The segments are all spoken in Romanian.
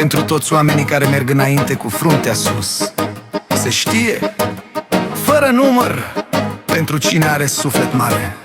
Pentru toți oamenii care merg înainte cu fruntea sus, se știe, fără număr, pentru cine are suflet mare.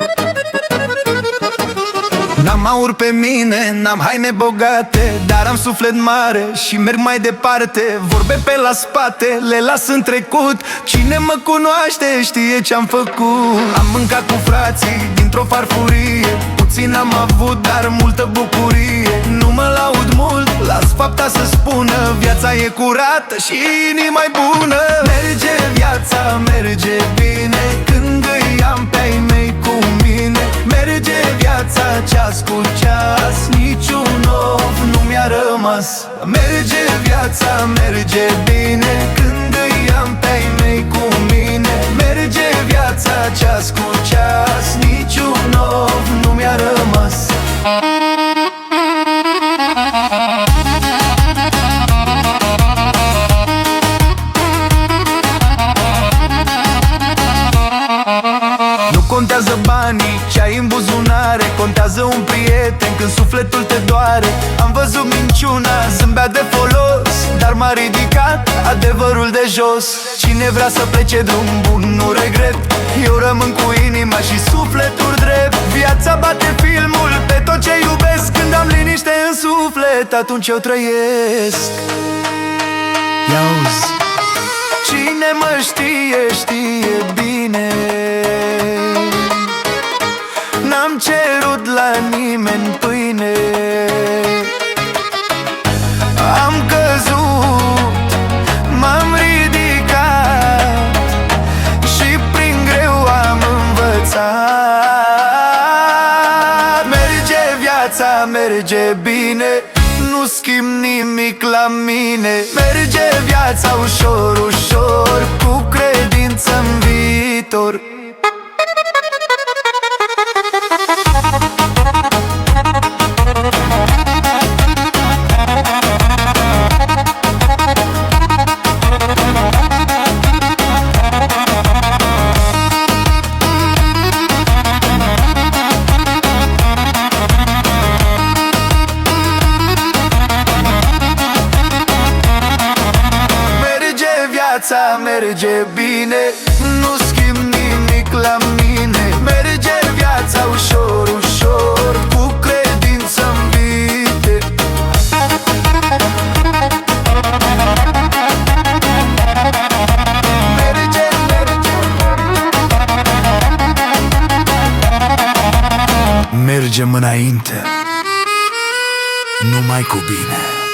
N-am aur pe mine, n-am haine bogate, dar am suflet mare și merg mai departe. Vorbe pe la spate, le las în trecut. Cine mă cunoaște știe ce-am făcut. Am mâncat cu frații dintr-o farfurie, puțin am avut, dar multă bucurie. Nu mă laud mult, las fapta să spună, viața e curată și inima e bună. Merge viața, merge bine, când îi am pe ai mei cu mine. Merge viața ceas cu ceas, niciun of nu mi-a rămas. Merge viața, merge bine, când îi am pe ai mei cu mine. Merge viața ceas cu ceas, niciun of nu mi-a rămas. Nu contează banii ce ai în buzunare, contează un prieten când sufletul te doare. Am văzut minciuna, zâmbea de folos, dar m-a ridicat adevărul de jos. Cine vrea să plece drum bun, nu regret, eu rămân cu inima și sufletul drept. Viața bate filmul pe tot ce iubesc, când am liniște în suflet, atunci eu trăiesc. Ia-uzi, cine mă știe, știe bine. N-am cerut la nimeni pâine. Am căzut, m-am ridicat și prin greu am învățat. Merge viața, merge bine, nu schimb nimic la mine. Merge viața ușor, ușor, cu credință în viitor. Viața merge bine, nu schimb nimic la mine. Merge viața ușor, ușor, cu credință-n vite. Merge, merge, mergem înainte, numai cu bine.